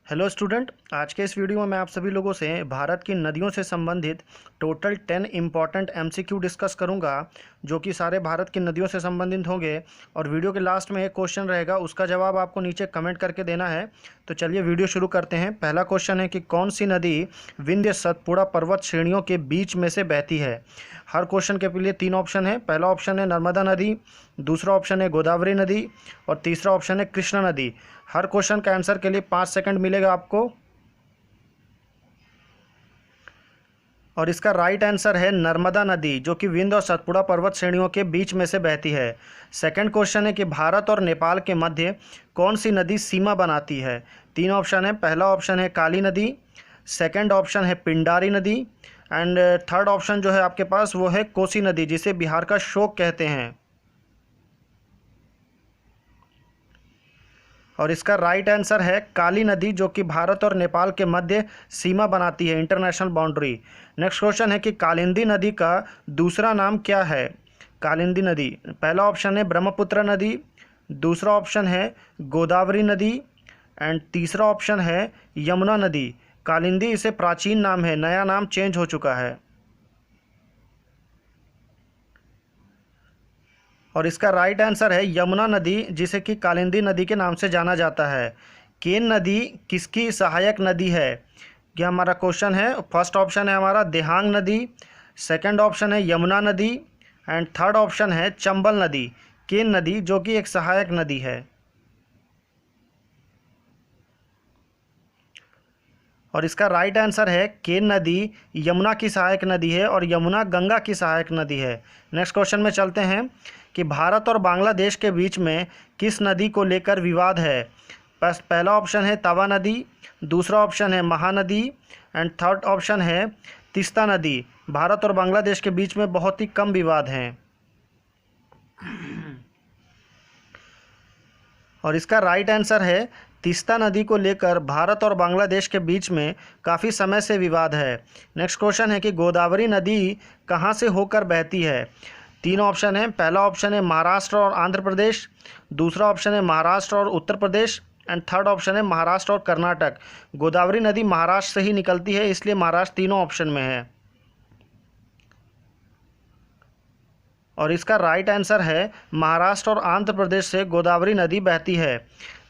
Hello student, आज के इस वीडियो में मैं आप सभी लोगों से भारत की नदियों से संबंधित टोटल 10 इम्पॉर्टेंट एमसीक्यू डिस्कस करूंगा, जो कि सारे भारत की नदियों से संबंधित होंगे। और वीडियो के लास्ट में एक क्वेश्चन रहेगा, उसका जवाब आपको नीचे कमेंट करके देना है। तो चलिए वीडियो शुरू करते हैं। पहला क्वेश्चन है कि कौन सी नदी विंध्य सतपुड़ा पर्वत श्रेणियों के बीच में से बहती है। हर क्वेश्चन के लिए 3 ऑप्शन है। पहला ऑप्शन है नर्मदा नदी, दूसरा ऑप्शन है गोदावरी नदी और तीसरा ऑप्शन है कृष्णा नदी। हर क्वेश्चन का आंसर के लिए 5 सेकंड मिलेगा आपको। और इसका राइट आंसर है नर्मदा नदी, जो कि विंध्य और सतपुड़ा पर्वत श्रेणियों के बीच में से बहती है। सेकंड क्वेश्चन है कि भारत और नेपाल के मध्य कौन सी नदी सीमा बनाती है। 3 ऑप्शन है। पहला ऑप्शन है काली नदी, सेकंड ऑप्शन है पिंडारी नदी एंड थर्ड ऑप्शन जो है आपके पास वो है कोसी नदी, जिसे बिहार का शोक कहते हैं। और इसका राइट आंसर है काली नदी, जो कि भारत और नेपाल के मध्य सीमा बनाती है, इंटरनेशनल बाउंड्री। नेक्स्ट क्वेश्चन है कि कालिंदी नदी का दूसरा नाम क्या है। कालिंदी नदी, पहला ऑप्शन है ब्रह्मपुत्र नदी, दूसरा ऑप्शन है गोदावरी नदी एंड तीसरा ऑप्शन है यमुना नदी। कालिंदी इसे प्राचीन नाम है, नया नाम चेंज हो चुका है। और इसका राइट आंसर है यमुना नदी, जिसे कि कालिंदी नदी के नाम से जाना जाता है। केन नदी किसकी सहायक नदी है, यह हमारा क्वेश्चन है। फर्स्ट ऑप्शन है हमारा देहांग नदी, सेकंड ऑप्शन है यमुना नदी एंड थर्ड ऑप्शन है चंबल नदी। केन नदी जो कि एक सहायक नदी है। और इसका राइट आंसर है केन नदी यमुना की सहायक नदी है और यमुना गंगा की सहायक नदी है। नेक्स्ट क्वेश्चन में चलते हैं कि भारत और बांग्लादेश के बीच में किस नदी को लेकर विवाद है। बस पहला ऑप्शन है तवा नदी, दूसरा ऑप्शन है महानदी एंड थर्ड ऑप्शन है तीस्ता नदी। भारत और बांग्लादेश के बीच में बहुत ही कम विवाद हैं। और इसका राइट आंसर है तीस्ता नदी को लेकर भारत और बांग्लादेश के बीच में काफ़ी समय से विवाद है। नेक्स्ट क्वेश्चन है कि गोदावरी नदी कहाँ से होकर बहती है। 3 ऑप्शन है। पहला ऑप्शन है महाराष्ट्र और आंध्र प्रदेश, दूसरा ऑप्शन है महाराष्ट्र और Uttar Pradesh and third option है महाराष्ट्र और कर्नाटक। गोदावरी नदी महाराष्ट्र से ही निकलती है, इसलिए महाराष्ट्र तीनों ऑप्शन में है। और इसका राइट आंसर है महाराष्ट्र और आंध्र प्रदेश से गोदावरी नदी बहती है।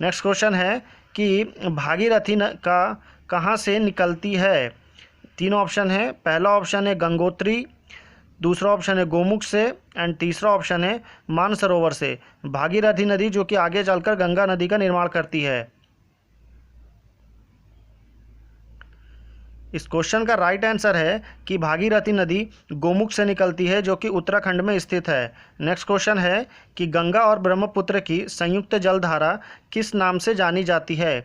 नेक्स्ट क्वेश्चन है कि भागीरथी का कहाँ से निकलती है। 3 ऑप्शन है। पहला ऑप्शन है गंगोत्री, दूसरा ऑप्शन है गोमुख से एंड तीसरा ऑप्शन है मानसरोवर से। भागीरथी नदी जो कि आगे चलकर गंगा नदी का निर्माण करती है। इस क्वेश्चन का राइट आंसर है कि भागीरथी नदी गोमुख से निकलती है, जो कि उत्तराखंड में स्थित है। नेक्स्ट क्वेश्चन है कि गंगा और ब्रह्मपुत्र की संयुक्त जलधारा किस नाम से जानी जाती है।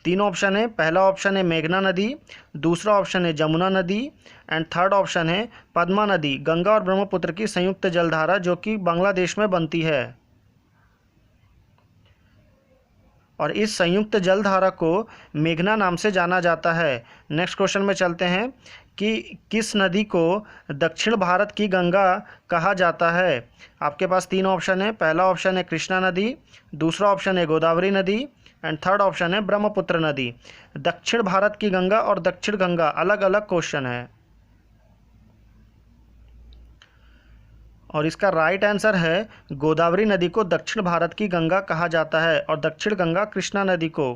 3 ऑप्शन है। पहला ऑप्शन है मेघना नदी, दूसरा ऑप्शन है जमुना नदी एंड थर्ड ऑप्शन है पद्मा नदी। गंगा और ब्रह्मपुत्र की संयुक्त जलधारा जो कि बांग्लादेश में बनती है। और इस संयुक्त जलधारा को मेघना नाम से जाना जाता है। नेक्स्ट क्वेश्चन में चलते हैं कि किस नदी को दक्षिण भारत की गंगा कहा जाता है। आपके पास 3 ऑप्शन है। पहला ऑप्शन है कृष्णा नदी, दूसरा ऑप्शन है गोदावरी नदी एंड थर्ड ऑप्शन है ब्रह्मपुत्र नदी। दक्षिण भारत की गंगा और दक्षिण गंगा अलग अलग क्वेश्चन है। और इसका राइट आंसर है गोदावरी नदी को दक्षिण भारत की गंगा कहा जाता है और दक्षिण गंगा कृष्णा नदी को।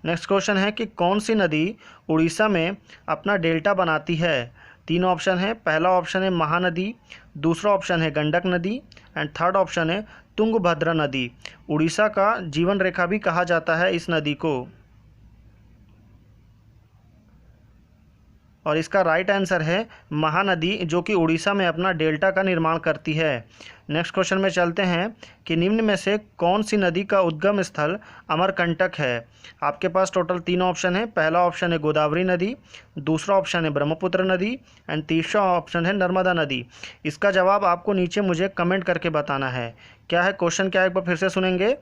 नेक्स्ट क्वेश्चन है कि कौन सी नदी उड़ीसा में अपना डेल्टा बनाती है। 3 ऑप्शन है। पहला ऑप्शन है महानदी, दूसरा ऑप्शन है गंडक नदी एंड थर्ड ऑप्शन है तुंगभद्रा नदी। उड़ीसा का जीवन रेखा भी कहा जाता है इस नदी को। और इसका राइट आंसर है महानदी, जो कि उड़ीसा में अपना डेल्टा का निर्माण करती है। नेक्स्ट क्वेश्चन में चलते हैं कि निम्न में से कौन सी नदी का उद्गम स्थल अमरकंटक है। आपके पास टोटल 3 ऑप्शन है। पहला ऑप्शन है गोदावरी नदी, दूसरा ऑप्शन है ब्रह्मपुत्र नदी एंड तीसरा ऑप्शन है नर्मदा नदी। इसका जवाब आपको नीचे मुझे कमेंट करके बताना है। क्या है क्वेश्चन, क्या है एक बार फिर से सुनेंगे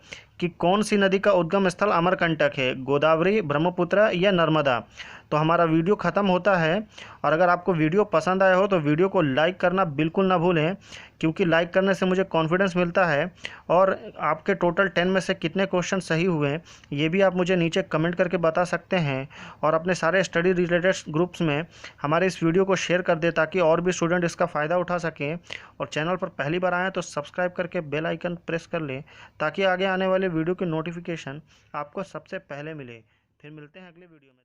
कि कौन सी नदी का उद्गम स्थल अमरकंटक है, गोदावरी, ब्रह्मपुत्र या नर्मदा। तो हमारा वीडियो ख़त्म होता है। और अगर आपको वीडियो पसंद आया हो तो वीडियो को लाइक करना बिल्कुल ना भूलें, क्योंकि लाइक करने से मुझे कॉन्फिडेंस मिलता है। और आपके टोटल 10 में से कितने क्वेश्चन सही हुए ये भी आप मुझे नीचे कमेंट करके बता सकते हैं। और अपने सारे स्टडी रिलेटेड ग्रुप्स में हमारे इस वीडियो को शेयर कर दें ताकि और भी स्टूडेंट इसका फ़ायदा उठा सकें। और चैनल पर पहली बार आएँ तो सब्सक्राइब करके बेल आइकन प्रेस कर लें ताकि आगे आने वाले वीडियो की नोटिफिकेशन आपको सबसे पहले मिले। फिर मिलते हैं अगले वीडियो में।